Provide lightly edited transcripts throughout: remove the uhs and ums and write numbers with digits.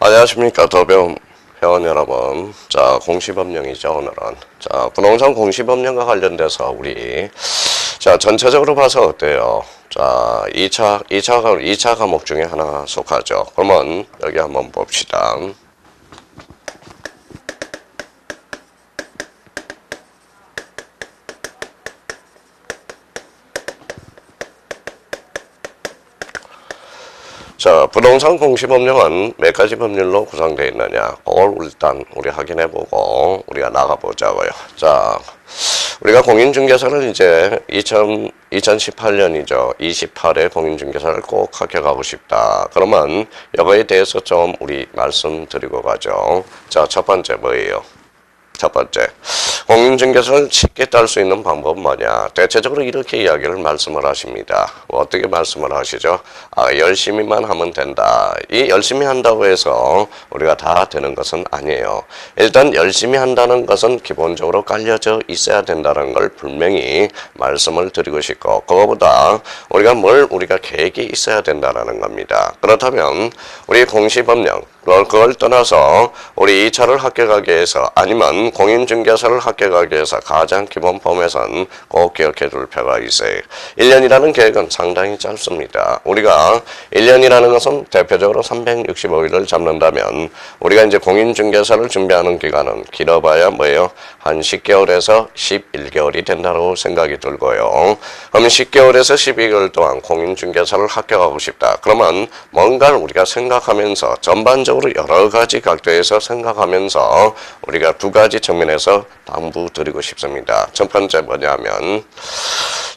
안녕하십니까. 더배움 회원 여러분. 자, 공시법령이죠, 오늘은. 자, 부동산 공시법령과 관련돼서 자, 전체적으로 봐서 어때요? 자, 2차 과목 중에 하나 속하죠. 그러면 여기 한번 봅시다. 자, 부동산 공시법령은 몇 가지 법률로 구성되어 있느냐, 그걸 일단 우리 확인해보고 우리가 나가보자고요. 자, 우리가 공인중개사를 이제 2018년이죠. 28회 공인중개사를 꼭 합격하고 싶다. 그러면 이거에 대해서 좀 우리 말씀드리고 가죠. 자, 첫 번째 뭐예요? 첫 번째, 공인중개사를 쉽게 딸 수 있는 방법은 뭐냐? 대체적으로 이렇게 이야기를 말씀을 하십니다. 어떻게 말씀을 하시죠? 열심히만 하면 된다. 이 열심히 한다고 해서 우리가 다 되는 것은 아니에요. 일단 열심히 한다는 것은 기본적으로 깔려져 있어야 된다는 걸 분명히 말씀을 드리고 싶고, 그거보다 우리가 계획이 있어야 된다는 겁니다. 그렇다면 우리 공시법령, 그걸 떠나서 우리 2차를 합격하기 위해서, 아니면 공인중개사를 합격하기 위해서 가장 기본 폼에선 꼭 기억해 둘 필요가 있어요. 1년이라는 계획은 상당히 짧습니다. 우리가 1년이라는 것은 대표적으로 365일을 잡는다면, 우리가 이제 공인중개사를 준비하는 기간은 길어봐야 뭐예요? 한 10개월에서 11개월이 된다고 생각이 들고요. 그럼 10개월에서 12개월 동안 공인중개사를 합격하고 싶다. 그러면 뭔가를 우리가 생각하면서 전반적으로 여러 가지 각도에서 생각하면서 우리가 두 가지 측면에서 당부드리고 싶습니다. 첫 번째 뭐냐면,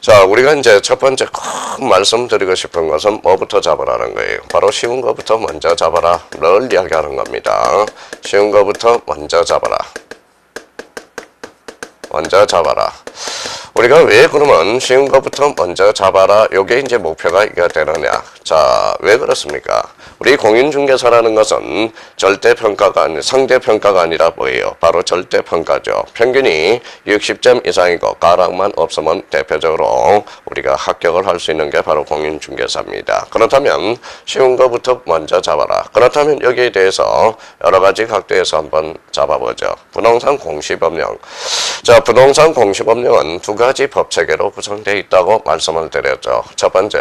자, 우리가 이제 첫 번째 꼭 말씀드리고 싶은 것은 뭐부터 잡으라는 거예요. 바로 쉬운 거부터 먼저 잡아라 를 이야기하는 겁니다. 쉬운 거부터 먼저 잡아라. 먼저 잡아라. 우리가 왜 그러면 쉬운 것부터 먼저 잡아라, 요게 이제 목표가 이게 되느냐. 자, 왜 그렇습니까? 우리 공인중개사라는 것은 상대평가가 아니라 뭐예요? 바로 절대평가죠. 평균이 60점 이상이고 가락만 없으면 대표적으로 우리가 합격을 할 수 있는 게 바로 공인중개사입니다. 그렇다면 쉬운 것부터 먼저 잡아라. 그렇다면 여기에 대해서 여러 가지 각도에서 한번 잡아보죠. 부동산 공시법령. 자, 부동산 공시법령은 두 가지 법체계로 구성되어 있다고 말씀을 드렸죠. 첫 번째,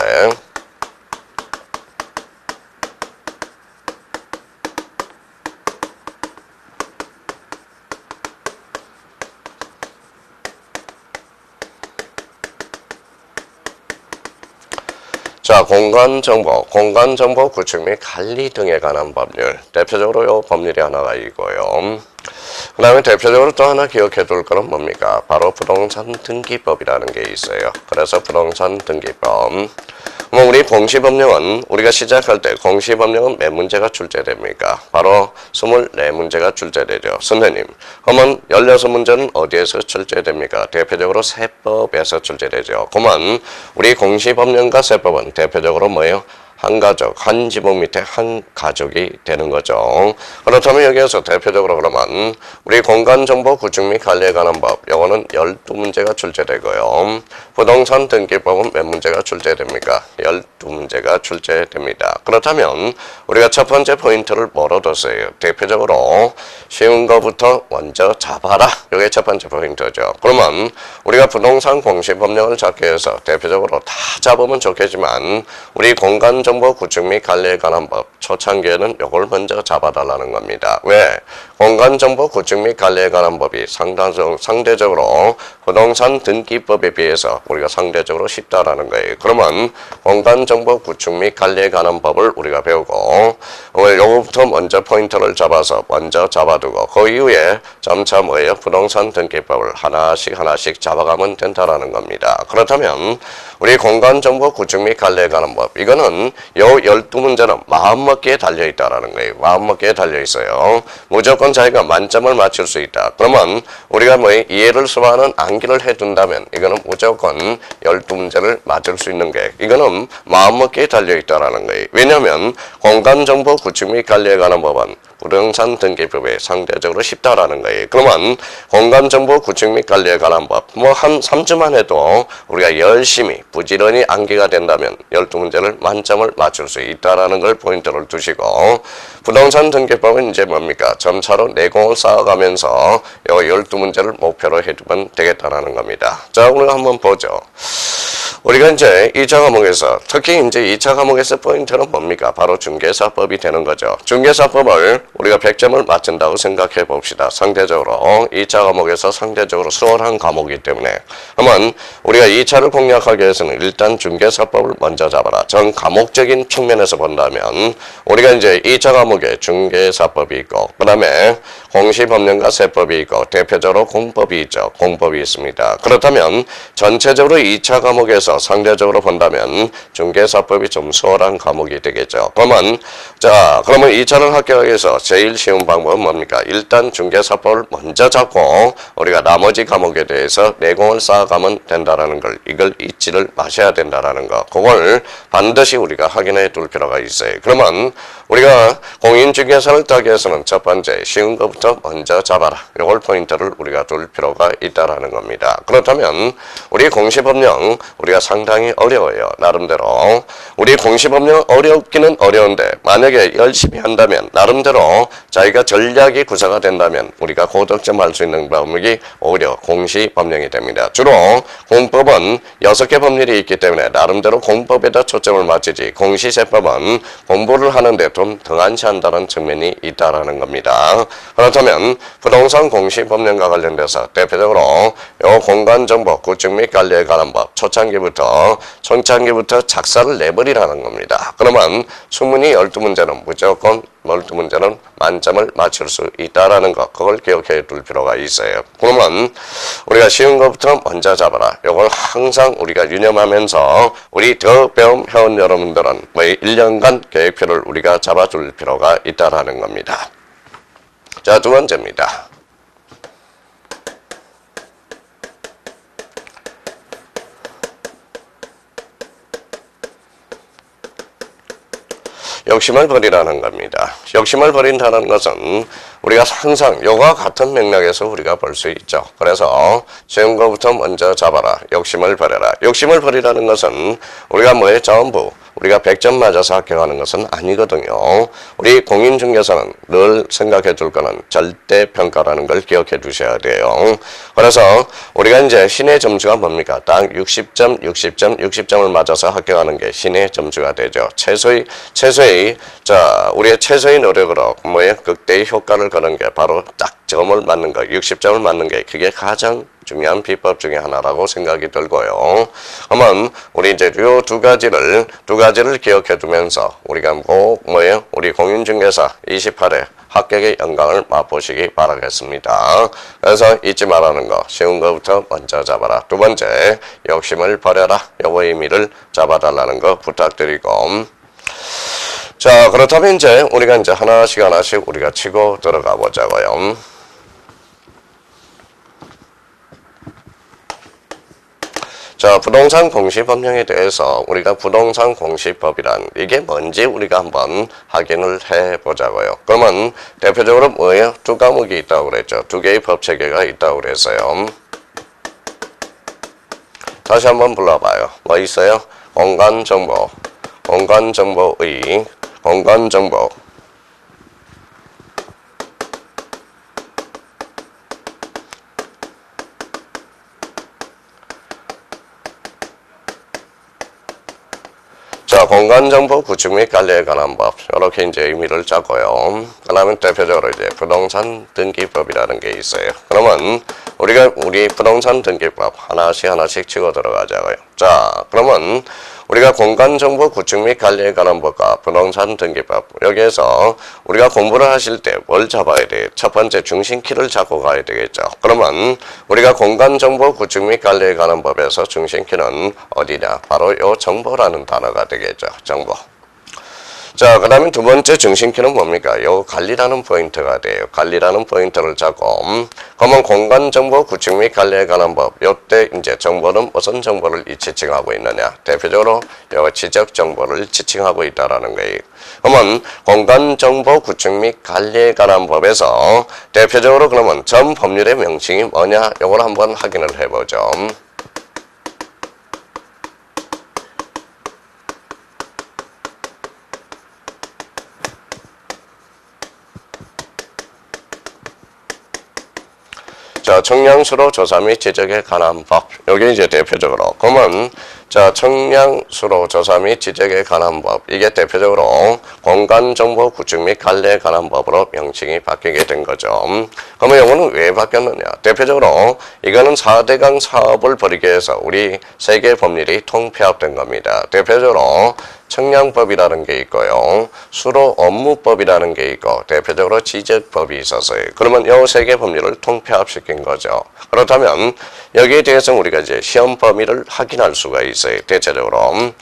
자, 공간정보 구축 및 관리 등에 관한 법률. 대표적으로 이 법률이 하나가 있고요. 그 다음에 대표적으로 또 하나 기억해 둘 거는 뭡니까? 바로 부동산 등기법이라는 게 있어요. 그래서 부동산 등기법. 우리 공시법령은 우리가 시작할 때 공시법령은 몇 문제가 출제됩니까? 바로 24문제가 출제되죠. 선생님, 그러면 16문제는 어디에서 출제됩니까? 대표적으로 세법에서 출제되죠. 그러면 우리 공시법령과 세법은 대표적으로 뭐예요? 한 가족, 한 지붕 밑에 한 가족이 되는 거죠. 그렇다면 여기에서 대표적으로 그러면 우리 공간정보 구축 및 관리에 관한 법, 요거는 12문제가 출제되고요. 부동산 등기법은 몇 문제가 출제됩니까? 12문제가 출제됩니다. 그렇다면 우리가 첫 번째 포인트를 뭐로 뒀어요? 대표적으로 쉬운 거부터 먼저 잡아라. 이게 첫 번째 포인트죠. 그러면 우리가 부동산 공시법령을 잡기 위해서 대표적으로 다 잡으면 좋겠지만, 우리 공간정보 구축 및 관리에 관한 법, 초창기에는 요걸 먼저 잡아달라는 겁니다. 왜? 공간정보 구축 및 관리에 관한 법이 상대적으로 부동산 등기법에 비해서 우리가 상대적으로 쉽다라는 거예요. 그러면 공간정보 구축 및 관리에 관한 법을 우리가 배우고, 오늘 요거부터 먼저 포인트를 잡아서 먼저 잡아두고, 그 이후에 점차 뭐예요? 부동산 등기법을 하나씩 잡아가면 된다라는 겁니다. 그렇다면 우리 공간정보 구축 및 관리에 관한 법, 이거는 요 12문제는 마음먹기에 달려있다라는 거예요. 마음먹기에 달려있어요. 무조건 무조건 자기가 만점을 맞출 수 있다. 그러면 우리가 뭐 이해를 수반하는 암기를 해둔다면 이거는 무조건 12문제를 맞을 수 있는 게 이거는 마음먹기에 달려있다라는 거예요. 왜냐하면 공간정보 구축 및 관리에 관한 법안 부동산 등기법에 상대적으로 쉽다라는 거예요. 그러면 공간정보 구축 및 관리에 관한 법 뭐 한 3주만 해도 우리가 열심히 부지런히 암기가 된다면 12문제를 만점을 맞출 수 있다라는 걸 포인트를 두시고 부동산 등기법은 이제 뭡니까? 점차로 내공을 쌓아가면서 요 12문제를 목표로 해두면 되겠다라는 겁니다. 자, 우리가 한번 보죠. 우리가 이제 2차 과목에서 특히 이제 2차 과목에서 포인트는 뭡니까? 바로 중개사법이 되는 거죠. 중개사법을 우리가 100점을 맞춘다고 생각해 봅시다. 상대적으로 2차 과목에서 상대적으로 수월한 과목이기 때문에 그러면 우리가 2차를 공략하기 위해서는 일단 중개사법을 먼저 잡아라. 전 과목적인 측면에서 본다면 우리가 이제 2차 과목에 중개사법이 있고 그 다음에 공시법령과 세법이 있고 대표적으로 공법이 있죠. 공법이 있습니다. 그렇다면 전체적으로 2차 과목에서 상대적으로 본다면 중개사법이 좀 수월한 과목이 되겠죠. 그러면 2차를 합격하기 위해서 제일 쉬운 방법은 뭡니까? 일단 중개사법을 먼저 잡고 우리가 나머지 과목에 대해서 내공을 쌓아가면 된다라는 걸 이걸 잊지를 마셔야 된다라는 거 그걸 반드시 우리가 확인해 둘 필요가 있어요. 그러면 우리가 공인중개사를 따기 위해서는 첫 번째 쉬운 것부터 먼저 잡아라. 이걸 포인트를 우리가 둘 필요가 있다라는 겁니다. 그렇다면 우리 공시법령 우리가 상당히 어려워요. 나름대로 우리 공시법령 어렵기는 어려운데 만약에 열심히 한다면 나름대로 자기가 전략이 구사가 된다면 우리가 고득점할 수 있는 과목이 오히려 공시법령이 됩니다. 주로 공법은 6개 법률이 있기 때문에 나름대로 공법에다 초점을 맞추지 공시세법은 공부를 하는데 좀 등한시한다는 측면이 있다라는 겁니다. 그렇다면 부동산 공시법령과 관련돼서 대표적으로 요 공간정보 구축 및 관리에 관한 법 초창기부터 작사를 내버리라는 겁니다. 그러면 수문이 12문제는 무조건 12문제는 만점을 맞출 수 있다라는 것 그걸 기억해 둘 필요가 있어요. 그러면 우리가 쉬운 것부터 먼저 잡아라. 이걸 항상 우리가 유념하면서 우리 더 배움 회원 여러분들은 1년간 계획표를 우리가 잡아줄 필요가 있다라는 겁니다. 자, 두 번째입니다. 욕심을 버리라는 겁니다. 욕심을 버린다는 것은 우리가 항상 요와 같은 맥락에서 우리가 볼 수 있죠. 그래서 쉬운 것부터 먼저 잡아라. 욕심을 버려라. 욕심을 버리라는 것은 우리가 전부 우리가 100점 맞아서 합격하는 것은 아니거든요. 우리 공인중개사는 늘 생각해 둘 거는 절대평가라는 걸 기억해 두셔야 돼요. 그래서 우리가 이제 신의 점수가 뭡니까? 딱 60점을 맞아서 합격하는 게 신의 점수가 되죠. 최소의 우리의 최소의 노력으로 극대의 효과를 거는 게 바로 딱 점을 맞는 거, 60점을 맞는 게 그게 가장 중요한 비법 중에 하나라고 생각이 들고요. 그러면 우리 이제 요 두 가지를 기억해 두면서 우리가 꼭 우리 공인중개사 28회 합격의 영광을 맛보시기 바라겠습니다. 그래서 잊지 말라는 거, 쉬운 거부터 먼저 잡아라. 두 번째, 욕심을 버려라. 요거 의미를 잡아달라는 거 부탁드리고. 자, 그렇다면 이제 우리가 이제 하나씩 우리가 치고 들어가 보자고요. 자, 부동산 공시법령에 대해서 우리가 부동산 공시법이란 이게 뭔지 우리가 한번 확인을 해보자고요. 그러면 대표적으로 뭐예요? 두 과목이 있다고 그랬죠. 두 개의 법체계가 있다고 그랬어요. 다시 한번 불러봐요. 뭐 있어요? 공간정보, 공간정보의, 공간정보. 자, 공간정보 구축 및 관리에 관한 법. 이렇게 이제 의미를 짜고요. 그 다음에 대표적으로 이제 부동산 등기법이라는 게 있어요. 그러면 우리 부동산 등기법 하나씩 치고 들어가자고요. 자, 그러면 우리가 공간정보 구축 및 관리에 관한 법과 부동산 등기법 여기에서 우리가 공부를 하실 때 뭘 잡아야 돼요? 첫 번째 중심키를 잡고 가야 되겠죠. 그러면 우리가 공간정보 구축 및 관리에 관한 법에서 중심키는 어디냐? 바로 요 정보라는 단어가 되겠죠. 정보. 자, 그 다음에 두 번째 중심키는 뭡니까? 요 관리라는 포인트가 돼요. 관리라는 포인트를 잡고, 그러면 공간정보 구축 및 관리에 관한 법. 요때 이제 정보는 무슨 정보를 지칭하고 있느냐? 대표적으로 요 지적 정보를 지칭하고 있다라는 거예요. 그러면 공간정보 구축 및 관리에 관한 법에서 대표적으로 그러면 전 법률의 명칭이 뭐냐? 요걸 한번 확인을 해보죠. 자, 청량수로 조사 및 지적에 관한 법. 여기 이제 대표적으로. 그러면, 자, 청량수로 조사 및 지적에 관한 법. 이게 대표적으로 공간정보 구축 및 관리에 관한 법으로 명칭이 바뀌게 된 거죠. 그러면 이거는 왜 바뀌었느냐? 대표적으로 이거는 4대강 사업을 벌이기 위해서 우리 세계 법률이 통폐합된 겁니다. 대표적으로 청량법이라는 게 있고요. 수로 업무법이라는 게 있고 대표적으로 지적법이 있었어요. 그러면 이 세 개 법률을 통폐합시킨 거죠. 그렇다면 여기에 대해서 우리가 이제 시험 범위를 확인할 수가 있어요. 대체적으로.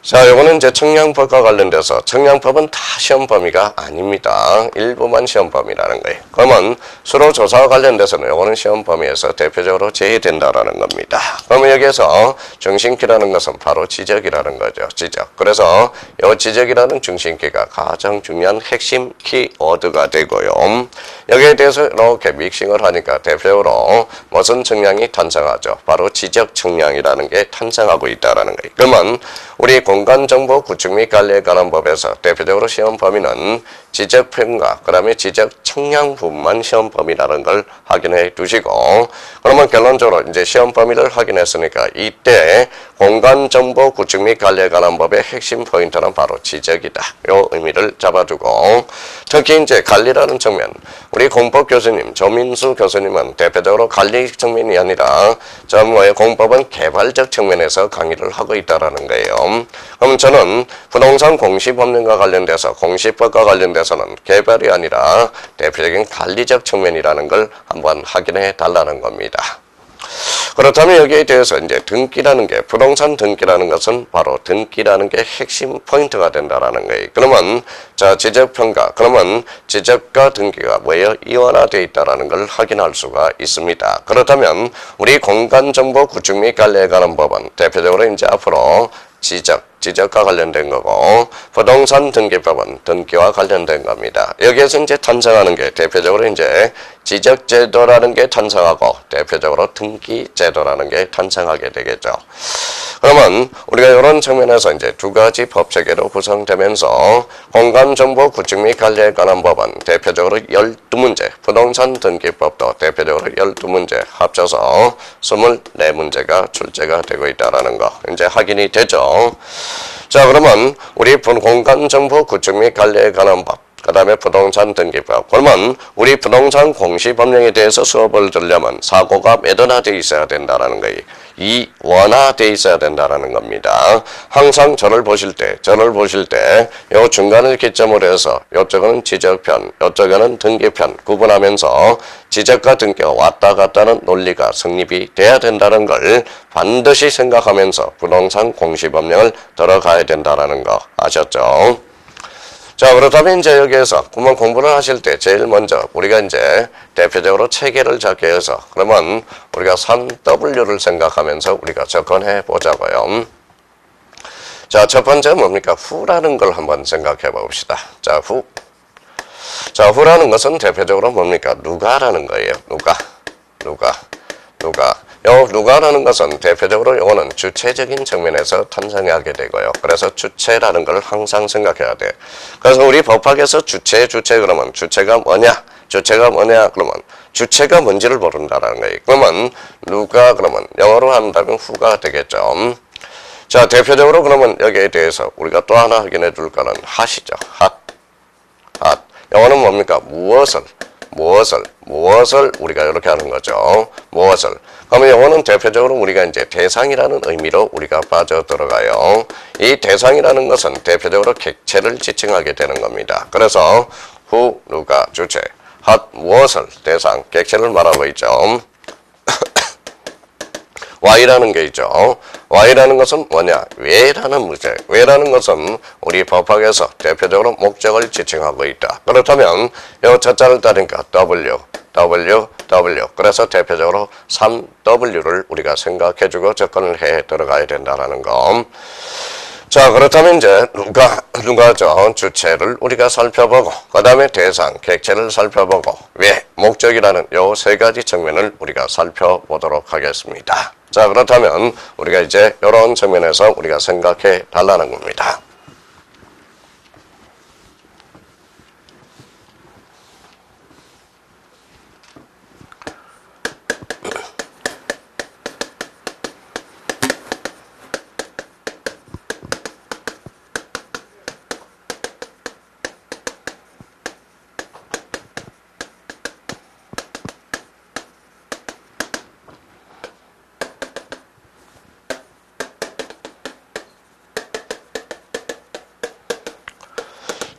자, 요거는 이제 청량법과 관련돼서 청량법은 다 시험 범위가 아닙니다. 일부만 시험 범위라는 거예요. 그러면 수로 조사와 관련돼서는 요거는 시험 범위에서 대표적으로 제외된다라는 겁니다. 그러면 여기에서 중심키라는 것은 바로 지적이라는 거죠. 지적. 그래서 요 지적이라는 중심키가 가장 중요한 핵심 키워드가 되고요. 여기에 대해서 이렇게 믹싱을 하니까 대표적으로 무슨 청량이 탄생하죠? 바로 지적 청량이라는 게 탄생하고 있다라는 거예요. 그러면 우리 공간정보 구축 및 관리에 관한 법에서 대표적으로 시험 범위는 지적평가, 그 다음에 지적 청량 부분만 시험 범위라는 걸 확인해 두시고, 그러면 결론적으로 이제 시험 범위를 확인했으니까 이때 공간정보 구축 및 관리에 관한 법의 핵심 포인트는 바로 지적이다. 요 의미를 잡아두고, 특히 이제 관리라는 측면, 우리 공법 교수님, 조민수 교수님은 대표적으로 관리 측면이 아니라 공법은 개발적 측면에서 강의를 하고 있다라는 거예요. 그럼 저는 부동산 공시법령과 관련돼서 공시법과 관련돼서는 개발이 아니라 대표적인 관리적 측면이라는 걸 한번 확인해 달라는 겁니다. 그렇다면 여기에 대해서 이제 등기라는 게 부동산 등기라는 것은 바로 등기라는 게 핵심 포인트가 된다라는 거예요. 그러면 자 지적평가 그러면 지적과 등기가 뭐예요? 이원화되어 있다라는 걸 확인할 수가 있습니다. 그렇다면 우리 공간정보 구축 및 관리에 관한 법은 대표적으로 이제 앞으로 지적과 관련된 거고 부동산 등기법은 등기와 관련된 겁니다. 여기에서 이제 탄생하는 게 대표적으로 이제 지적제도라는 게 탄생하고 대표적으로 등기제도라는 게 탄생하게 되겠죠. 그러면 우리가 이런 측면에서 이제 두 가지 법체계로 구성되면서 공간정보 구축 및 관리에 관한 법은 대표적으로 12문제, 부동산 등기법도 대표적으로 12문제 합쳐서 24문제가 출제가 되고 있다는 거 이제 확인이 되죠. 자, 그러면 우리 공간정보 구축 및 관리에 관한 법, 그 다음에 부동산 등기법. 그러면 우리 부동산 공시법령에 대해서 수업을 들려면 사고가 매너화되어 있어야 된다는 거예요. 이원화되어 있어야 된다는 겁니다. 항상 저를 보실 때, 요 중간을 기점으로 해서 요쪽은 지적편, 요쪽은 등기편 구분하면서 지적과 등기가 왔다 갔다는 논리가 성립이 돼야 된다는 걸 반드시 생각하면서 부동산 공시법령을 들어가야 된다는 거 아셨죠? 자, 그렇다면 이제 여기에서 그러면 공부를 하실 때 제일 먼저 우리가 이제 대표적으로 체계를 잡게 해서 그러면 우리가 3W를 생각하면서 우리가 접근해 보자고요. 자, 첫 번째 뭡니까? 후라는 걸 한번 생각해 봅시다. 자, 후. 자, 후라는 것은 대표적으로 뭡니까? 누가라는 거예요. 누가. 요 누가라는 것은 대표적으로 요거는 주체적인 측면에서 탄생하게 되고요. 그래서 주체라는 걸 항상 생각해야 돼. 그래서 우리 법학에서 주체 그러면 주체가 뭐냐? 그러면 주체가 뭔지를 모른다라는 거예요. 그러면 누가 그러면 영어로 한다면 후가 되겠죠. 자, 대표적으로 그러면 여기에 대해서 우리가 또 하나 확인해 줄 거는 핫이죠. 핫. 영어는 뭡니까? 무엇을 우리가 이렇게 하는 거죠. 무엇을. 그러면 영어는 대표적으로 우리가 이제 대상이라는 의미로 우리가 빠져 들어가요. 이 대상이라는 것은 대표적으로 객체를 지칭하게 되는 겁니다. 그래서 후, 누가, 주체, 핫, 무엇을, 대상, 객체를 말하고 있죠. Y라는 게 있죠. Y라는 것은 뭐냐? 왜라는 문제. 왜라는 것은 우리 법학에서 대표적으로 목적을 지칭하고 있다. 그렇다면 이 첫자를 따르니까 W. 그래서 대표적으로 3W를 우리가 생각해주고 접근을 해 들어가야 된다는 거. 자, 그렇다면 이제 누가죠? 주체를 우리가 살펴보고, 그 다음에 대상, 객체를 살펴보고, 왜, 목적이라는 요 세 가지 측면을 우리가 살펴보도록 하겠습니다. 자, 그렇다면 우리가 이제 이런 측면에서 우리가 생각해 달라는 겁니다.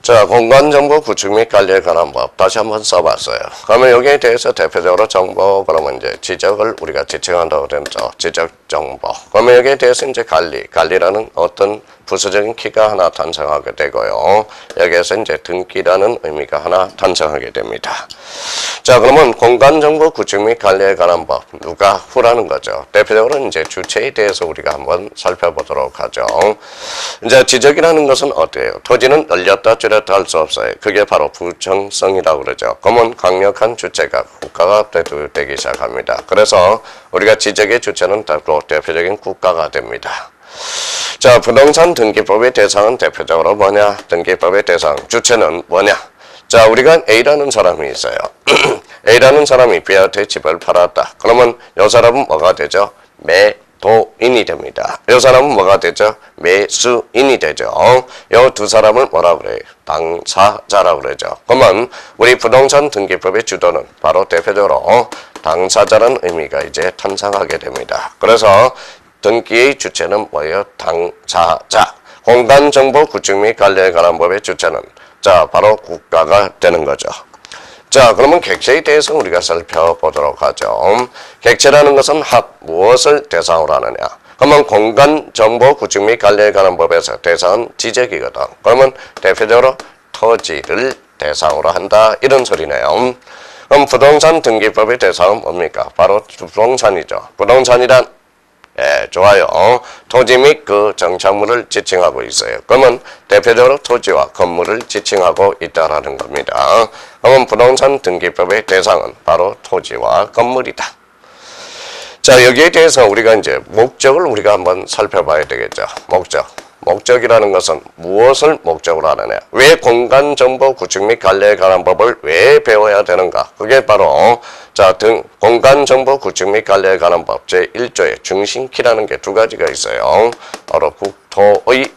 자, 공간정보 구축 및 관리에 관한 법 다시 한번 써봤어요. 그러면 여기에 대해서 대표적으로 정보, 그러면 이제 지적을 우리가 지칭한다고 되죠. 지적 정보. 그러면 여기에 대해서 이제 관리라는 어떤 부수적인 키가 하나 탄생하게 되고요. 여기에서 이제 등기라는 의미가 하나 탄생하게 됩니다. 자, 그러면 공간정보 구축 및 관리에 관한 법, 누가 후라는 거죠. 대표적으로 이제 주체에 대해서 우리가 한번 살펴보도록 하죠. 이제 지적이라는 것은 어때요? 토지는 늘렸다 줄였다 할 수 없어요. 그게 바로 부정성이라고 그러죠. 그러면 강력한 주체가 국가가 되기 시작합니다. 그래서 우리가 지적의 주체는 또 대표적인 국가가 됩니다. 자, 부동산 등기법의 대상은 대표적으로 뭐냐? 등기법의 대상, 주체는 뭐냐? 자, 우리가 A라는 사람이 있어요. A라는 사람이 B한테 집을 팔았다. 그러면 이 사람은 뭐가 되죠? 매도인이 됩니다. 이 사람은 뭐가 되죠? 매수인이 되죠. 이 두 사람을 뭐라 그래요? 당사자라고 그러죠. 그러면 우리 부동산 등기법의 주도는 바로 대표적으로 당사자라는 의미가 이제 탄생하게 됩니다. 그래서 등기의 주체는 뭐예요? 당사자. 공간정보 구축 및 관리에 관한 법의 주체는 자, 바로 국가가 되는 거죠. 자, 그러면 객체에 대해서 우리가 살펴보도록 하죠. 객체라는 것은 무엇을 대상으로 하느냐? 그러면 공간정보 구축 및 관리에 관한 법에서 대상은 지적이거든. 그러면 대표적으로 토지를 대상으로 한다. 이런 소리네요. 그럼 부동산 등기법의 대상은 뭡니까? 바로 부동산이죠. 부동산이란 좋아요. 토지 및 그 정착물을 지칭하고 있어요. 그러면 대표적으로 토지와 건물을 지칭하고 있다라는 겁니다. 그러면 부동산 등기법의 대상은 바로 토지와 건물이다. 자, 여기에 대해서 우리가 이제 목적을 우리가 한번 살펴봐야 되겠죠. 목적이라는 것은 무엇을 목적으로 하느냐? 왜 공간정보 구축 및 관리에 관한 법을 왜 배워야 되는가? 그게 바로 공간정보 구축 및 관리에 관한 법 제1조의 중심키라는 게 두 가지가 있어요. 바로 국토의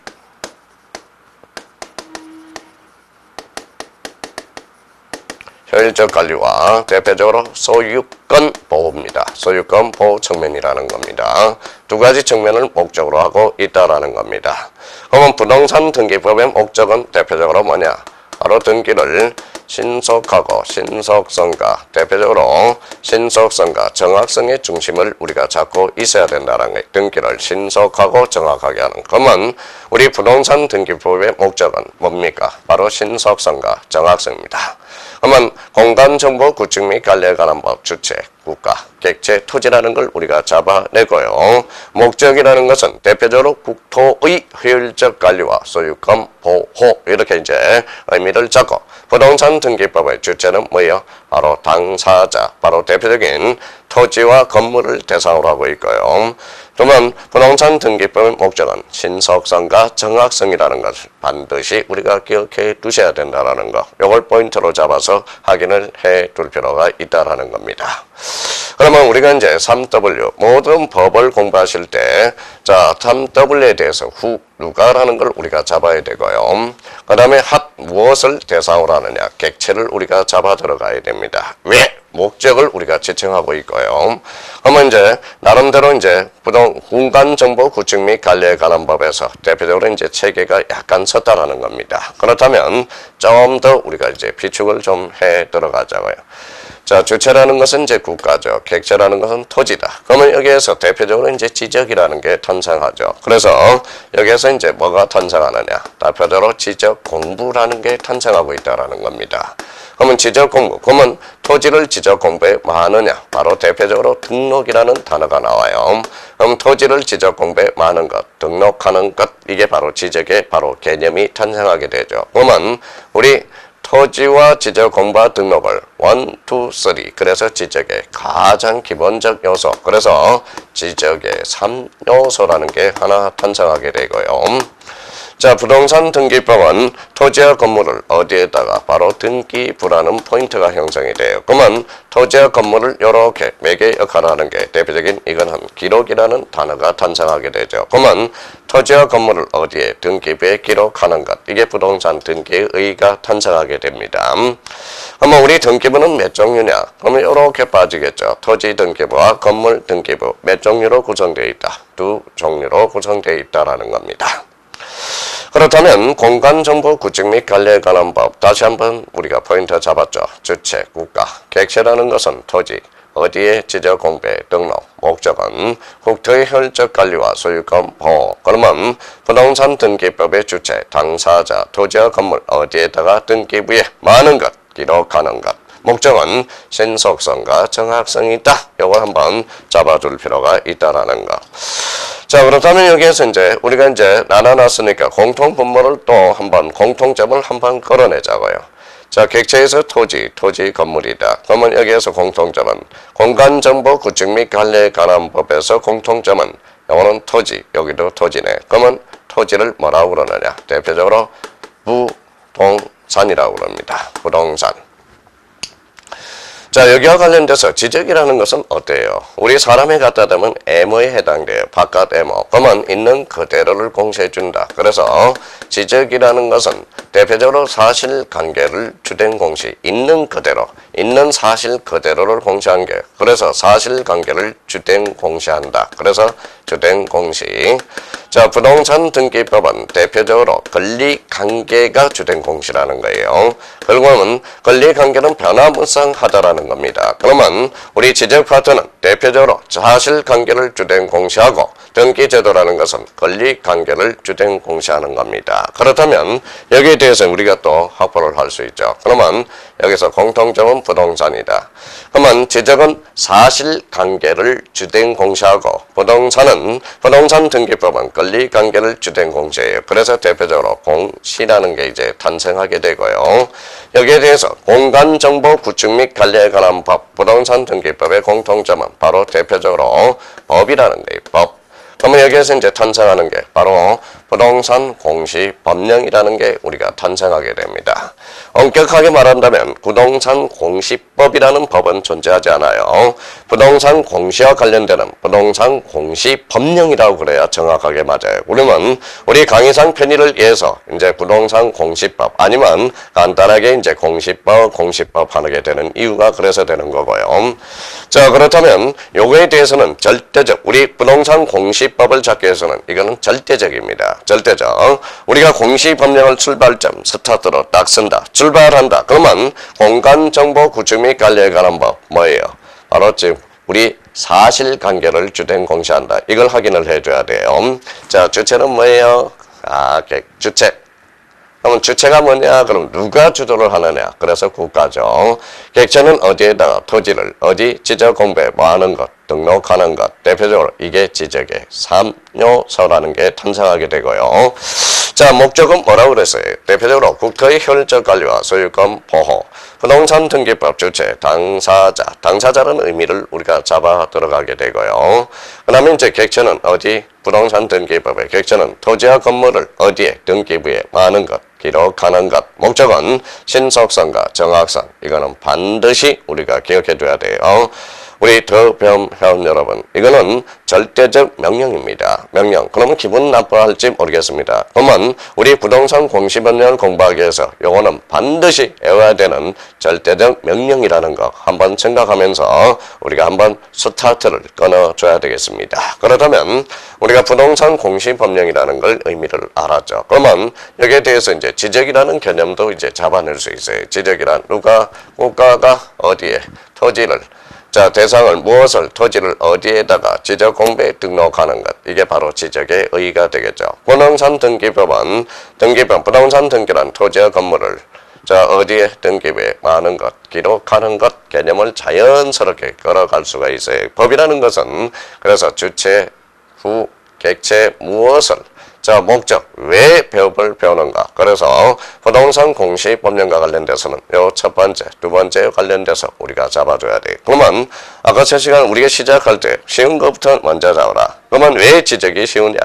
효율적 관리와 대표적으로 소유권 보호입니다. 소유권 보호 측면이라는 겁니다. 두 가지 측면을 목적으로 하고 있다라는 겁니다. 그러면 부동산 등기법의 목적은 대표적으로 뭐냐? 바로 등기를 신속하고 신속성과 대표적으로 신속성과 정확성의 중심을 우리가 잡고 있어야 된다는 거예요. 등기를 신속하고 정확하게 하는. 그러면 우리 부동산 등기법의 목적은 뭡니까? 바로 신속성과 정확성입니다. 그러면 공간정보 구축 및 관리에 관한 법 주체, 국가, 객체, 토지라는 걸 우리가 잡아내고요. 목적이라는 것은 대표적으로 국토의 효율적 관리와 소유권 보호 이렇게 이제 의미를 잡고 부동산 등기법의 주체는 뭐예요? 바로 당사자, 바로 대표적인 토지와 건물을 대상으로 하고 있고요. 그러면 부동산 등기법의 목적은 신속성과 정확성이라는 것을 반드시 우리가 기억해 두셔야 된다는 거. 이걸 포인트로 잡아서 확인을 해 둘 필요가 있다는 겁니다. 그러면 우리가 이제 3W 모든 법을 공부하실 때 3W에 대해서 누가라는 걸 우리가 잡아야 되고요. 그 다음에 무엇을 대상으로 하느냐? 객체를 우리가 잡아 들어가야 됩니다. 왜? 목적을 우리가 지칭하고 있고요. 그러면 이제 나름대로 이제 공간정보 구축 및 관리에 관한 법에서 대표적으로 이제 체계가 약간 섰다라는 겁니다. 그렇다면 좀 더 우리가 이제 비축을 좀 해 들어가자고요. 자, 주체라는 것은 이제 국가죠. 객체라는 것은 토지다. 그러면 여기에서 대표적으로 이제 지적이라는 게 탄생하죠. 그래서 여기에서 이제 뭐가 탄생하느냐? 대표적으로 지적 공부라는 게 탄생하고 있다라는 겁니다. 그러면 지적 공부, 그러면 토지를 지적 공부에 많으냐? 바로 대표적으로 등록이라는 단어가 나와요. 그럼 토지를 지적 공부에 많은 것, 등록하는 것, 이게 바로 지적의 바로 개념이 탄생하게 되죠. 그러면 우리 토지와 지적 공부와 등록을 1, 2, 3 그래서 지적의 가장 기본적 요소, 그래서 지적의 3요소라는 게 하나 탄생하게 되고요. 자, 부동산 등기법은 토지와 건물을 어디에다가 바로 등기부라는 포인트가 형성이 돼요. 그러면 토지와 건물을 이렇게 매개 역할을 하는 게 대표적인 이건 기록이라는 단어가 탄생하게 되죠. 그러면 토지와 건물을 어디에 등기부에 기록하는 것, 이게 부동산 등기의 의의가 탄생하게 됩니다. 그러면 우리 등기부는 몇 종류냐? 그러면 이렇게 빠지겠죠. 토지 등기부와 건물 등기부 몇 종류로 구성되어 있다? 2 종류로 구성되어 있다라는 겁니다. 그렇다면 공간정보 구축 및 관리에 관한 법, 다시 한번 우리가 포인트 잡았죠. 주체, 국가, 객체라는 것은 토지, 어디에 지적 공배, 등록, 목적은 국토의 혈적 관리와 소유권 보호. 그러면 부동산 등기법의 주체, 당사자, 토지와 건물 어디에다가 등기부에 많은 것, 기록하는 것. 목적은 신속성과 정확성이 있다. 이걸 한번 잡아둘 필요가 있다라는 거. 자, 그렇다면 여기에서 이제 우리가 이제 나눠놨으니까 공통 분모를 또 한번 공통점을 한번 걸어내자고요. 자, 객체에서 토지 건물이다. 그러면 여기에서 공통점은 공간정보 구축 및 관리에 관한 법에서 공통점은 영어는 토지, 여기도 토지네. 그러면 토지를 뭐라고 그러느냐? 대표적으로 부동산이라고 그럽니다. 부동산. 자, 여기와 관련돼서 지적이라는 것은 어때요? 우리 사람에 갖다 대면 애모에 해당돼요. 바깥 애모. 그러면 있는 그대로를 공시해준다. 그래서 지적이라는 것은 대표적으로 사실관계를 주된 공시, 있는 그대로, 있는 사실 그대로를 공시한 게, 그래서 사실관계를 주된 공시한다. 그래서 주된 공시. 자, 부동산 등기법은 대표적으로 권리관계가 주된 공시라는 거예요. 결국은 권리관계는 변화무쌍하다라는 겁니다. 그러면 우리 지적 파트는 대표적으로 사실관계를 주된 공시하고 등기제도라는 것은 권리관계를 주된 공시하는 겁니다. 그렇다면 여기에 대해서 우리가 또 확보를 할 수 있죠. 그러면 여기서 공통점은 부동산이다. 그러면 지적은 사실관계를 주된 공시하고 부동산 등기법은 권리관계를 주된 공시예요. 그래서 대표적으로 공시라는 게 이제 탄생하게 되고요. 여기에 대해서 공간정보 구축 및 관리에 관한 법, 부동산 등기법의 공통점은 바로 대표적으로 법이라는 거예요. 법. 그러면 여기에서 이제 탄생하는 게 바로 부동산 공시 법령이라는 게 우리가 탄생하게 됩니다. 엄격하게 말한다면 부동산 공시법이라는 법은 존재하지 않아요. 부동산 공시와 관련되는 부동산 공시 법령이라고 그래야 정확하게 맞아요. 그러면 우리 강의상 편의를 위해서 이제 부동산 공시법 아니면 간단하게 이제 공시법 하게 되는 이유가 그래서 되는 거고요. 자, 그렇다면 요거에 대해서는 절대적, 우리 부동산 공시법을 잡기 위해서는 이거는 절대적입니다. 절대적. 우리가 공시법령을 출발점, 스타트로 딱 쓴다. 출발한다. 그러면 공간정보 구축 및 관리에 관한 법 뭐예요? 바로 지금 우리 사실관계를 주된 공시한다. 이걸 확인을 해줘야 돼요. 자, 주체는 뭐예요? 주체. 그러면 주체가 뭐냐? 그럼 누가 주도를 하느냐? 그래서 국가죠. 객체는 어디에다가 토지를 어디 지적 공부에 뭐 하는 것, 등록하는 것. 대표적으로 이게 지적의 3요소라는 게 탄생하게 되고요. 자, 목적은 뭐라고 그랬어요? 대표적으로 국토의 혈적 관리와 소유권 보호. 부동산 등기법 주체, 당사자라는 의미를 우리가 잡아 들어가게 되고요. 그 다음에 이제 객체는 어디? 부동산 등기법의 객체는 토지와 건물을 어디에? 등기부에 많은 것, 기록하는 것. 목적은 신속성과 정확성. 이거는 반드시 우리가 기억해 둬야 돼요. 우리 더배움 회원 여러분, 이거는 절대적 명령입니다. 명령. 그러면 기분 나빠할지 모르겠습니다. 그러면 우리 부동산 공시법령을 공부하기 위해서 요거는 반드시 외워야 되는 절대적 명령이라는 거 한번 생각하면서 우리가 한번 스타트를 끊어줘야 되겠습니다. 그렇다면 우리가 부동산 공시법령이라는 걸 의미를 알았죠. 그러면 여기에 대해서 이제 지적이라는 개념도 이제 잡아낼 수 있어요. 지적이란 누가, 국가가 어디에 토지를, 자, 대상을 무엇을, 토지를 어디에다가 지적 공부에 등록하는 것. 이게 바로 지적의 의의가 되겠죠. 부동산 등기법은 부동산 등기란 토지와 건물을 자, 어디에 등기부에 많은 것, 기록하는 것 개념을 자연스럽게 걸어갈 수가 있어요. 법이라는 것은 그래서 주체, 후, 객체, 무엇을, 자, 목적, 왜 법을 배우는가. 그래서 부동산 공시법령과 관련돼서는 요 첫 번째, 두 번째 관련돼서 우리가 잡아줘야 돼. 그러면 아까 첫 시간 우리가 시작할 때 쉬운 것부터 먼저 잡아라. 그러면 왜 지적이 쉬우냐?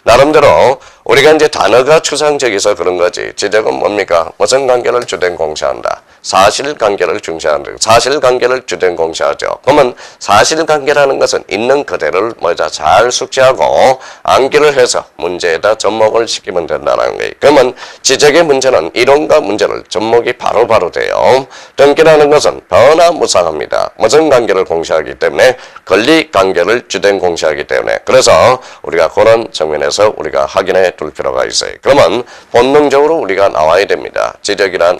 나름대로 우리가 이제 단어가 추상적이서 그런 거지. 지적은 뭡니까? 무슨 관계를 주된 공시한다. 사실관계를 중시한다. 사실관계를 주된 공시하죠. 그러면 사실관계라는 것은 있는 그대로를 먼저 잘 숙지하고 암기를 해서 문제에다 접목을 시키면 된다는 거예요. 그러면 지적의 문제는 이론과 문제를 접목이 바로바로 돼요. 등기라는 것은 변화무쌍합니다. 무슨 관계를 공시하기 때문에 권리관계를 주된 공시하기 때문에 그래서 우리가 그런 측면에서 우리가 확인해 둘 필요가 있어요. 그러면 본능적으로 우리가 나와야 됩니다. 지적이란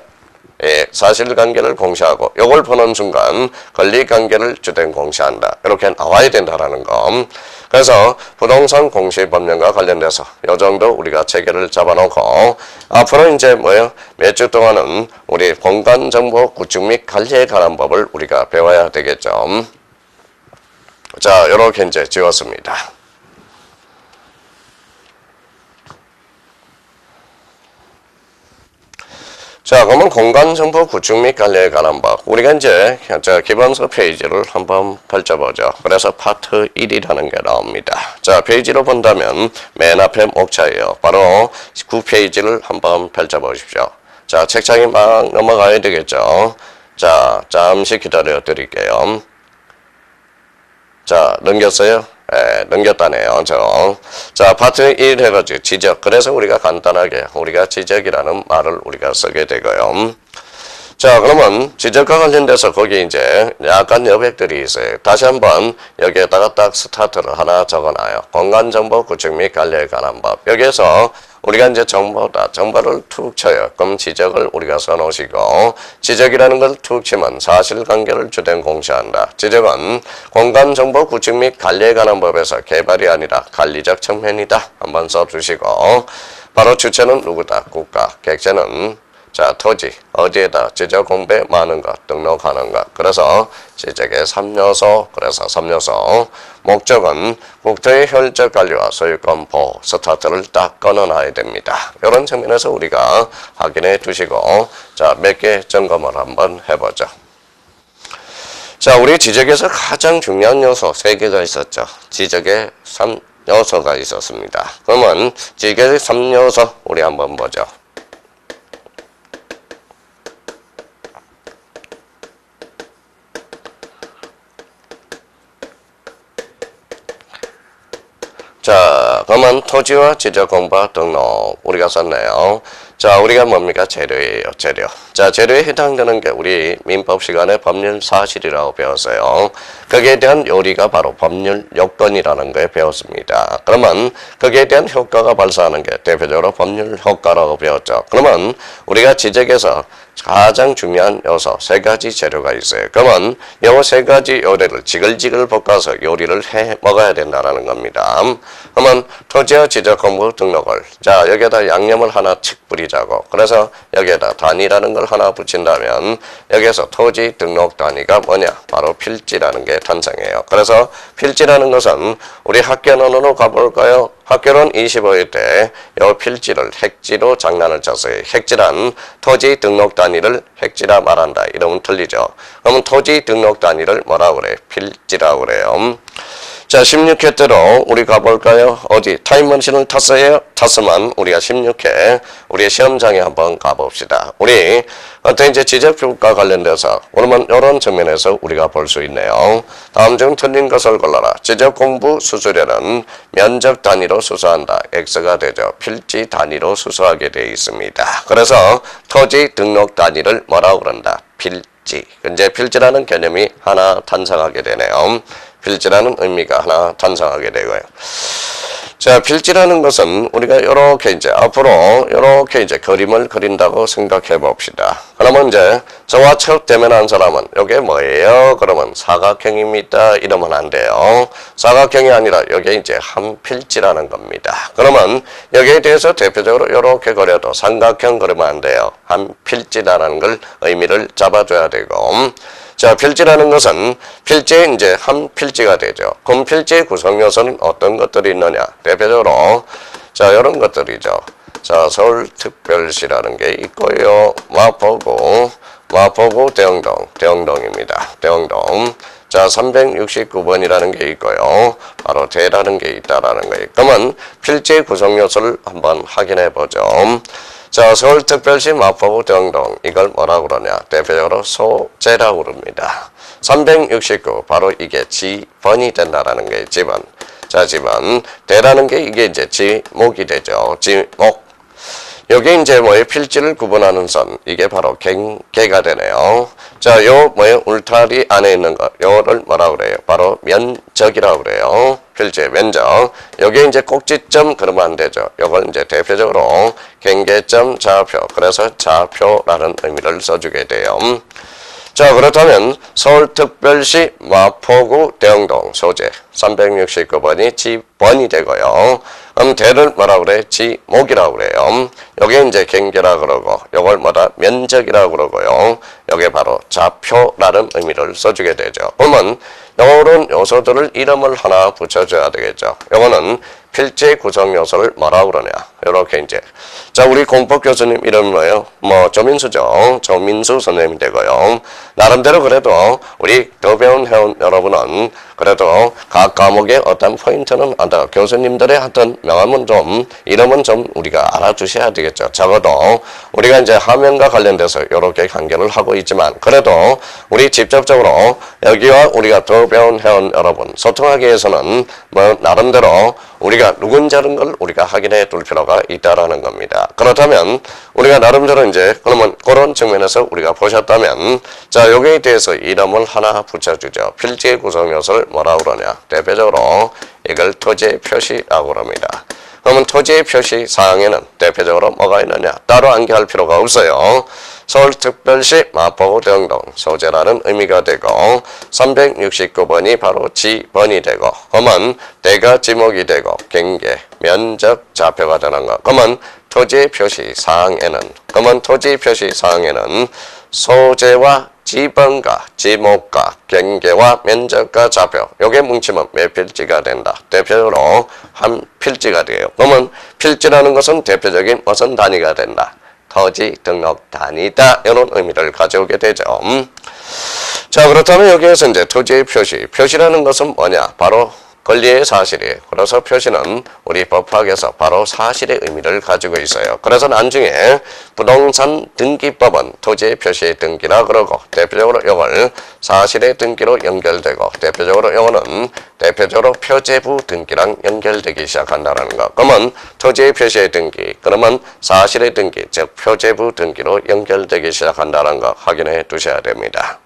사실관계를 공시하고 요걸 보는 순간 권리관계를 주된 공시한다. 이렇게 나와야 된다라는 거. 그래서 부동산 공시법령과 관련돼서 요 정도 우리가 체계를 잡아놓고 앞으로 이제 뭐요? 몇 주 동안은 우리 공간정보 구축 및 관리에 관한 법을 우리가 배워야 되겠죠. 자, 요렇게 이제 지웠습니다. 자, 그러면 공간정보 구축 및 관리에 관한 법. 우리가 이제 기본서 페이지를 한번 펼쳐보죠. 그래서 파트 1이라는 게 나옵니다. 자, 페이지로 본다면 맨 앞에 목차예요. 바로 9페이지를 한번 펼쳐보십시오. 자, 책장이 막 넘어가야 되겠죠. 자, 잠시 기다려 드릴게요. 자, 넘겼어요? 예, 넘겼다네요. 자, 파트 1 해가지고 지적. 그래서 우리가 간단하게 우리가 지적이라는 말을 우리가 쓰게 되고요. 자, 그러면 지적과 관련돼서 거기 이제 약간 여백들이 있어요. 다시 한번 여기에다가 딱 스타트를 하나 적어놔요. 공간정보 구축 및 관리에 관한 법. 여기에서 우리가 이제 정보를 툭 쳐요. 그럼 지적을 우리가 써놓으시고, 지적이라는 걸 툭 치면 사실관계를 주된 공시한다. 지적은 공간정보 구축 및 관리에 관한 법에서 개발이 아니라 관리적 측면이다. 한번 써주시고, 바로 주체는 누구다? 국가. 객체는 자, 토지, 어디에다 지적 공부에 많은 것, 등록하는 것. 그래서 지적의 3요소, 그래서 3요소. 목적은 국토의 혈적 관리와 소유권 보호, 스타트를 딱 끊어놔야 됩니다. 이런 측면에서 우리가 확인해 두시고, 자, 몇 개 점검을 한번 해보죠. 자, 우리 지적에서 가장 중요한 요소 3개가 있었죠. 지적의 3요소가 있었습니다. 그러면 지적의 3요소 우리 한번 보죠. 자, 그러면 토지와 지적공부와 등록 우리가 썼네요. 자, 우리가 뭡니까? 재료예요. 재료. 자, 재료에 해당되는 게 우리 민법 시간에 법률 사실이라고 배웠어요. 거기에 대한 요리가 바로 법률 요건이라는 걸 배웠습니다. 그러면 거기에 대한 효과가 발생하는 게 대표적으로 법률 효과라고 배웠죠. 그러면 우리가 지적에서 가장 중요한 요소 3가지 재료가 있어요. 그러면 이 3가지 요리를 지글지글 볶아서 요리를 해 먹어야 된다는 겁니다. 그러면 토지와 지적공부 등록을 자, 여기에다 양념을 하나 칙 뿌리자고. 그래서 여기에다 단위라는 걸 하나 붙인다면 여기에서 토지 등록 단위가 뭐냐? 바로 필지라는 게 탄생해요. 그래서 필지라는 것은 우리 학교론으로 가볼까요? 학교론 25일 때 이 필지를 핵지로 장난을 쳤어요. 핵지란 토지 등록 단위를 핵지라 말한다. 이러면 틀리죠. 그러면 토지 등록 단위를 뭐라고 그래? 필지라고 그래요. 자, 16회 때로 우리 가볼까요? 어디 타임머신을 탔으면 우리가 16회 우리의 시험장에 한번 가봅시다. 우리 어떤 이제 지적표과 관련돼서 그러면 이런 측면에서 우리가 볼 수 있네요. 다음 중 틀린 것을 골라라. 지적 공부 수수료는 면적 단위로 수수한다. X가 되죠. 필지 단위로 수수하게 되어 있습니다. 그래서 토지 등록 단위를 뭐라고 그런다? 필지. 이제 필지라는 개념이 하나 탄생하게 되네요. 필지라는 의미가 하나 탄생하게 되고요. 자, 필지라는 것은 우리가 이렇게 이제 앞으로 이렇게 이제 그림을 그린다고 생각해 봅시다. 그러면 이제 저와 첫 대면한 사람은 이게 뭐예요? 그러면 사각형입니다. 이러면 안 돼요. 사각형이 아니라 여기 이제 한 필지라는 겁니다. 그러면 여기에 대해서 대표적으로 이렇게 그려도 삼각형 그리면 안 돼요. 한 필지라는 걸 의미를 잡아줘야 되고. 자, 필지라는 것은 필지에 이제 한 필지가 되죠. 그럼 필지의 구성 요소는 어떤 것들이 있느냐? 대표적으로 자, 이런 것들이죠. 자, 서울특별시라는 게 있고요. 마포구, 대흥동입니다. 대흥동. 자, 369번이라는 게 있고요. 바로 대라는 게 있다라는 거예요. 그러면 필지의 구성 요소를 한번 확인해 보죠. 자, 서울특별시 마포구 대흥동 이걸 뭐라고 그러냐? 대표적으로 소재라고 그럽니다. 369 바로 이게 지번이 된다라는 게 지번. 자, 지번. 대라는 게 이게 이제 지목이 되죠. 지목. 여기 이제 뭐의 필지를 구분하는 선 이게 바로 경계가 되네요. 자, 요 뭐의 울타리 안에 있는 것 요를 뭐라고 그래요? 바로 면적이라고 그래요. 필지의 면적. 여기 이제 꼭지점 그러면 안 되죠. 요걸 이제 대표적으로 경계점 좌표. 그래서 좌표라는 의미를 써주게 돼요. 자, 그렇다면 서울특별시 마포구 대흥동 소재 369번이 지번이 되고요. 그럼 대를 뭐라고 그래? 지목이라고 그래요. 여기 이제 경계라 그러고 요걸 뭐다? 면적이라고 그러고요. 여기 바로 좌표라는 의미를 써주게 되죠. 그러면 이런 요소들을 이름을 하나 붙여줘야 되겠죠. 요거는 필지 구성 요소를 뭐라고 그러냐? 이렇게 이제 자, 우리 공법 교수님 이름 뭐예요? 조민수죠. 조민수 선생님이 되고요. 나름대로 그래도 우리 더 배운 회원 여러분은 그래도 각 과목의 어떤 포인트는 교수님들의 어떤 명함은 좀 이름은 좀 우리가 알아주셔야 되겠죠. 적어도 우리가 이제 화면과 관련돼서 이렇게 관계를 하고 있지만 그래도 우리 직접적으로 여기와 우리가 더 배운 회원 여러분 소통하기 위해서는 나름대로 우리가 누군지라는 걸 우리가 확인해 둘 필요가 있다라는 겁니다. 그렇다면 우리가 나름대로 이제 그러면 그런 측면에서 우리가 보셨다면 자, 여기에 대해서 이름을 하나 붙여주죠. 필지의 구성 요소를 뭐라고 그러냐? 대표적으로 이걸 토지의 표시라고 합니다. 그러면 토지의 표시 사항에는 대표적으로 뭐가 있느냐? 따로 암기할 필요가 없어요. 서울특별시 마포구 대흥동 소재라는 의미가 되고 369번이 바로 지번이 되고 그러면 대가 지목이 되고 경계, 면적, 좌표가 되는 거. 그러면 토지 표시 사항에는 소재와 지번과 지목과 경계와 면적과 좌표 요게 뭉치면 몇 필지가 된다. 대표적으로 한 필지가 돼요. 그러면 필지라는 것은 대표적인 무슨 단위가 된다. 토지 등록 단위다. 이런 의미를 가져오게 되죠. 자, 그렇다면 여기에서 이제 토지의 표시라는 것은 뭐냐? 바로 권리의 사실이에요. 그래서 표시는 우리 법학에서 바로 사실의 의미를 가지고 있어요. 그래서 나중에 부동산 등기법은 토지의 표시의 등기라 그러고 대표적으로 이걸 사실의 등기로 연결되고 대표적으로 이거는 대표적으로 표제부 등기랑 연결되기 시작한다는 거. 그러면 토지의 표시의 등기, 그러면 사실의 등기, 즉 표제부 등기로 연결되기 시작한다는 거 확인해 두셔야 됩니다.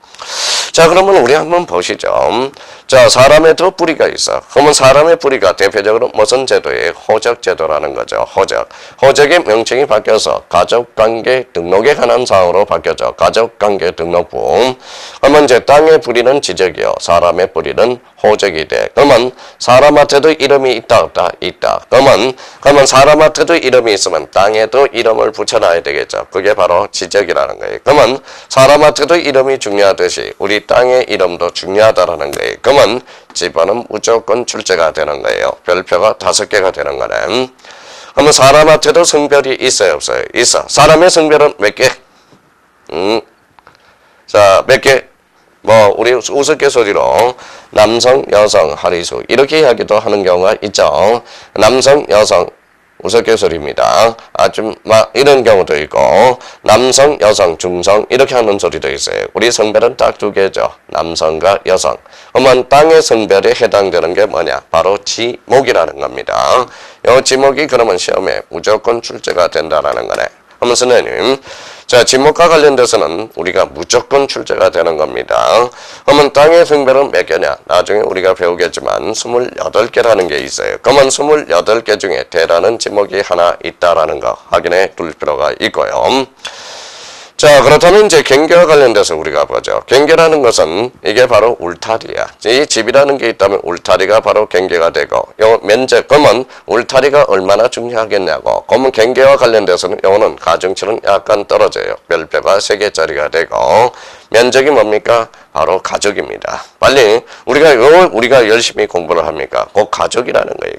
자, 그러면 우리 한번 보시죠. 자, 사람에도 뿌리가 있어. 그러면 사람의 뿌리가 대표적으로 무슨 제도예요? 호적제도라는 거죠. 호적의 명칭이 바뀌어서 가족관계 등록에 관한 사항으로 바뀌었죠. 가족관계 등록부. 그러면 이제 땅의 뿌리는 지적이요. 사람의 뿌리는 호적이 돼. 그러면 사람한테도 이름이 있다 없다? 있다. 그러면 사람한테도 이름이 있으면 땅에도 이름을 붙여놔야 되겠죠. 그게 바로 지적이라는 거예요. 그러면 사람한테도 이름이 중요하듯이 우리 땅의 이름도 중요하다라는 거예요. 그러면 집안은 무조건 출제가 되는 거예요. 별표가 5개가 되는 거네. 그러면 사람한테도 성별이 있어요 없어요? 있어. 사람의 성별은 몇 개? 자, 몇 개? 우리 우스갯소리로 남성, 여성, 하리수 이렇게 이야기도 하는 경우가 있죠. 남성, 여성 우스갯소리입니다. 아줌마 이런 경우도 있고 남성, 여성, 중성 이렇게 하는 소리도 있어요. 우리 성별은 딱 두 개죠. 남성과 여성. 그러면 땅의 성별에 해당되는 게 뭐냐? 바로 지목이라는 겁니다. 이 지목이 그러면 시험에 무조건 출제가 된다라는 거네. 그러면 선생님, 자, 지목과 관련돼서는 우리가 무조건 출제가 되는 겁니다. 그러면 땅의 성별은 몇 개냐? 나중에 우리가 배우겠지만 28개라는 게 있어요. 그러면 28개 중에 대라는 지목이 하나 있다라는 거 확인해 둘 필요가 있고요. 자, 그렇다면 이제 경계와 관련돼서 우리가 보죠. 경계라는 것은 이게 바로 울타리야. 이 집이라는 게 있다면 울타리가 바로 경계가 되고, 요 면적, 그러면 울타리가 얼마나 중요하겠냐고. 그러면 경계와 관련돼서는 요거는 가중치는 약간 떨어져요. 별표가 3개짜리가 되고, 면적이 뭡니까? 바로 가족입니다. 빨리 우리가 열심히 공부를 합니까? 꼭 가족이라는 거예요.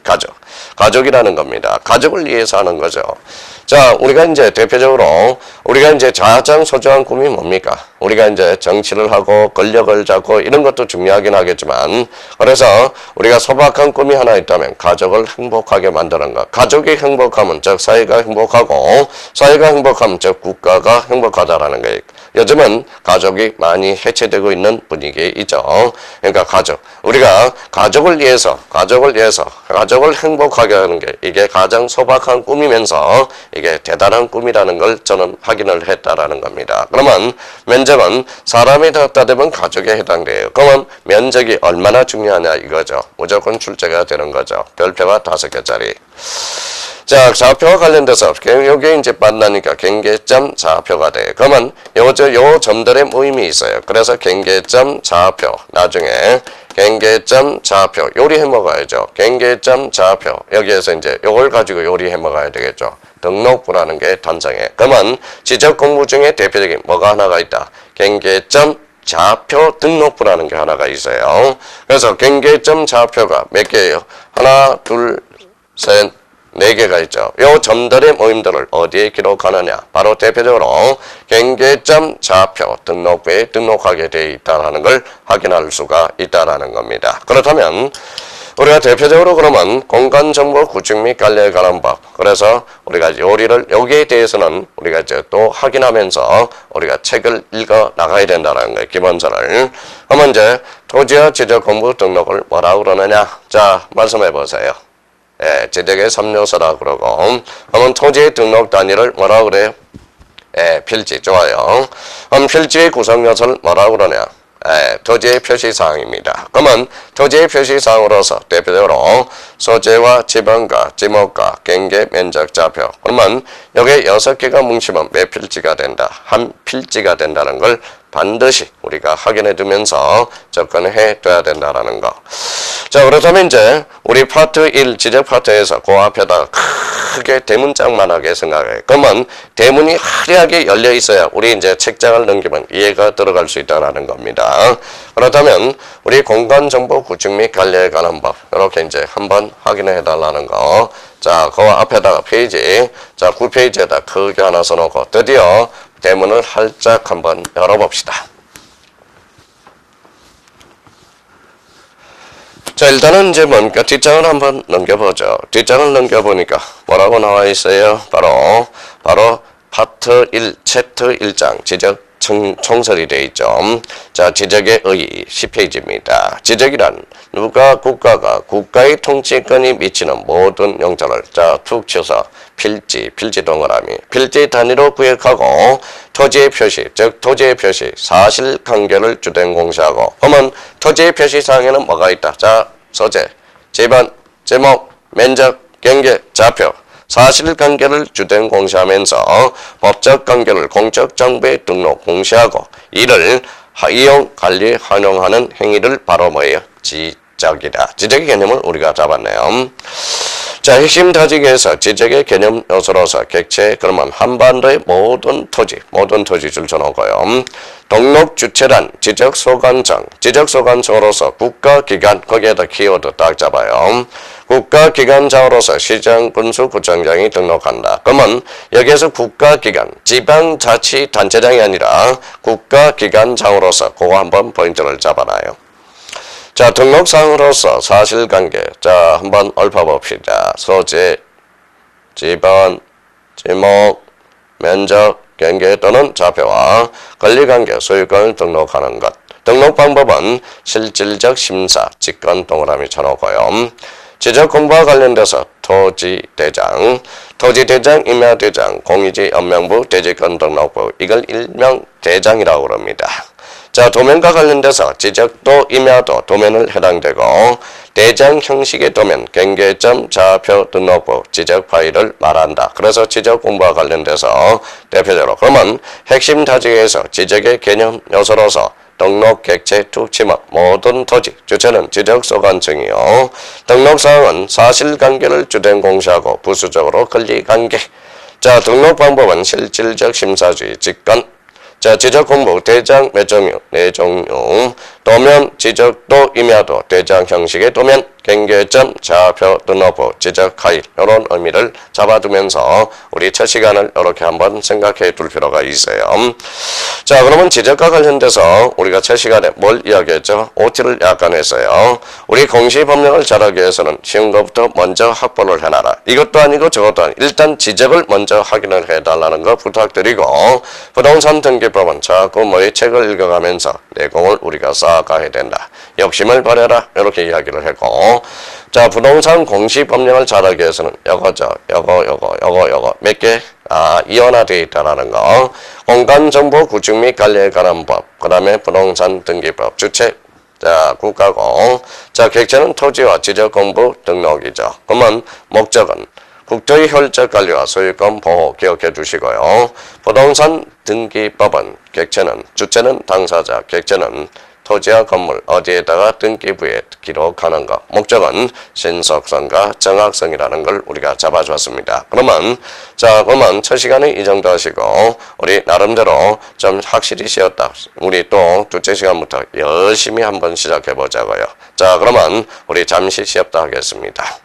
가족이라는 겁니다. 가족을 위해서 하는 거죠. 자, 우리가 이제 대표적으로 우리가 이제 가장 소중한 꿈이 뭡니까? 우리가 이제 정치를 하고 권력을 잡고 이런 것도 중요하긴 하겠지만, 그래서 우리가 소박한 꿈이 하나 있다면 가족을 행복하게 만드는 것. 가족이 행복하면 즉 사회가 행복하고, 사회가 행복하면 즉 국가가 행복하다라는 거예요. 요즘은 가족이 많이 해체되고 있는 분위기에 있죠. 그러니까 가족. 우리가 가족을 위해서 가족을 행복하게 하는 게 이게 가장 소박한 꿈이면서 이게 대단한 꿈이라는 걸 저는 확인을 했다라는 겁니다. 그러면 면적은 사람이 갖다 대면 가족에 해당돼요. 그러면 면적이 얼마나 중요하냐 이거죠. 무조건 출제가 되는 거죠. 별표가 5개짜리. 자, 좌표와 관련돼서 여기 이제 만나니까 경계점 좌표가 돼. 그러면 요 점들의 모임이 있어요. 그래서 경계점 좌표. 나중에 경계점 좌표 요리해 먹어야죠. 경계점 좌표. 여기에서 이제 요걸 가지고 요리해 먹어야 되겠죠. 등록부라는 게 탄생해. 그러면 지적 공부 중에 대표적인 뭐가 하나가 있다. 경계점 좌표 등록부라는 게 하나가 있어요. 그래서 경계점 좌표가 몇 개예요? 하나, 둘, 셋, 4개가 있죠. 요 점들의 모임들을 어디에 기록하느냐? 바로 대표적으로 경계점 좌표 등록부에 등록하게 되어 있다는 걸 확인할 수가 있다는 겁니다. 그렇다면 우리가 대표적으로 그러면 공간정보 구축 및 관리에 관한 법. 그래서 우리가 요리를 여기에 대해서는 우리가 이제 또 확인하면서 우리가 책을 읽어 나가야 된다는 거예요. 기본서를. 그러면 이제 토지와 지적 공부 등록을 뭐라고 그러느냐? 자, 말씀해 보세요. 예, 지적의 3요소라 그러고, 그러면 토지의 등록 단위를 뭐라고 그래요? 예, 필지. 좋아요. 그럼 필지의 구성 요소를 뭐라고 그러냐? 예, 토지의 표시사항입니다. 그러면 토지의 표시사항으로서 대표적으로 소재와 지방과 지목과 경계, 면적, 좌표. 그러면 여기에 6개가 뭉치면 몇 필지가 된다? 한 필지가 된다는 걸 반드시 우리가 확인해 두면서 접근해 둬야 된다는 거. 자, 그렇다면 이제 우리 파트 1 지적 파트에서 그 앞에다가 크게 대문짝만하게 생각해. 그러면 대문이 화려하게 열려 있어야 우리 이제 책장을 넘기면 이해가 들어갈 수 있다는 겁니다. 그렇다면 우리 공간정보 구축 및 관리에 관한 법 이렇게 이제 한번 확인해 달라는 거. 자, 그 앞에다가 페이지, 자 9페이지에다 크게 하나 써놓고 드디어 대문을 활짝 한번 열어봅시다. 자, 일단은 이제 뭡니까? 뒷장을 한번 넘겨보죠. 뒷장을 넘겨보니까 뭐라고 나와 있어요? 바로 파트 1, 챕터 1장 지적 총설이 되어 있죠. 자, 지적의 의의 10페이지입니다. 지적이란 국가가 국가의 통치권이 미치는 모든 영토를 자, 툭 쳐서 필지 동그라미, 필지 단위로 구획하고 토지의 표시, 즉 토지의 표시, 사실관계를 주된 공시하고 그러면 토지의 표시사항에는 뭐가 있다? 자, 소재, 지번, 제목, 면적, 경계, 좌표 사실관계를 주된 공시하면서 법적 관계를 공적 정보에 등록 공시하고 이를 이용, 관리, 활용하는 행위를 바로 뭐예요? 지적이다. 지적의 개념을 우리가 잡았네요. 자, 핵심 다지기에서 지적의 개념 요소로서 객체 그러면 한반도의 모든 토지 줄쳐놓고요. 등록 주체란 지적소관청, 지적소관청으로서 국가기관 거기에다 키워드 딱 잡아요. 국가기관장으로서 시장군수구청장이 등록한다. 그러면 여기에서 국가기관, 지방자치단체장이 아니라 국가기관장으로서 그거 한번 포인트를 잡아놔요. 자, 등록상으로서 사실관계. 자, 한번 읊어봅시다. 소재, 지번, 지목, 면적, 경계 또는 좌표와 권리관계, 소유권을 등록하는 것. 등록 방법은 실질적 심사, 직권 동그라미 쳐놓고요. 지적공부와 관련돼서 토지대장, 임야대장, 공유지 연명부, 대지권 등록부, 이걸 일명 대장이라고 그럽니다. 자, 도면과 관련돼서 지적도, 임야도, 도면을 해당되고 대장 형식의 도면, 경계점, 좌표, 등록부, 지적 파일을 말한다. 그래서 지적 공부와 관련돼서 대표적으로 그러면 핵심 다지에서 지적의 개념 요소로서 등록, 객체, 투치목, 모든 토지, 주체는 지적소관청이요. 등록사항은 사실관계를 주된 공시하고 부수적으로 권리관계. 자, 등록 방법은 실질적 심사주의, 직권. 자, 지적공부, 대장 몇 종류, 네 종류. 도면, 지적도, 임야도, 대장 형식의 도면, 경계점, 좌표, 등록부, 지적 파일 이런 의미를 잡아두면서 우리 첫 시간을 이렇게 한번 생각해 둘 필요가 있어요. 자, 그러면 지적과 관련돼서 우리가 첫 시간에 뭘 이야기했죠? OT를 약간 했어요. 우리 공시법령을 잘하기 위해서는 쉬운 것부터 먼저 확보를 해놔라. 이것도 아니고 저것도 아니고 일단 지적을 먼저 확인을 해달라는 거 부탁드리고 부동산 등기법은 자꾸 뭐의 책을 읽어가면서 내공을 우리가 쌓아가야 된다. 욕심을 버려라. 이렇게 이야기를 했고 자, 부동산 공시법령을 잘하기 위해서는 요거 몇 개? 이원화되어 있다라는 거. 공간정보 구축 및 관리에 관한 법. 그 다음에 부동산 등기법. 주체. 자, 국가고. 자, 객체는 토지와 지적공부 등록이죠. 그러면 목적은 국토의 효율적 관리와 소유권 보호 기억해 두시고요. 부동산 등기법은 객체는, 주체는 당사자, 객체는 토지와 건물 어디에다가 등기부에 기록하는 것. 목적은 신속성과 정확성이라는 걸 우리가 잡아주었습니다. 그러면 첫 시간에 이 정도 하시고 우리 나름대로 좀 확실히 쉬었다. 우리 또 둘째 시간부터 열심히 한번 시작해 보자고요. 자, 그러면 우리 잠시 쉬었다 하겠습니다.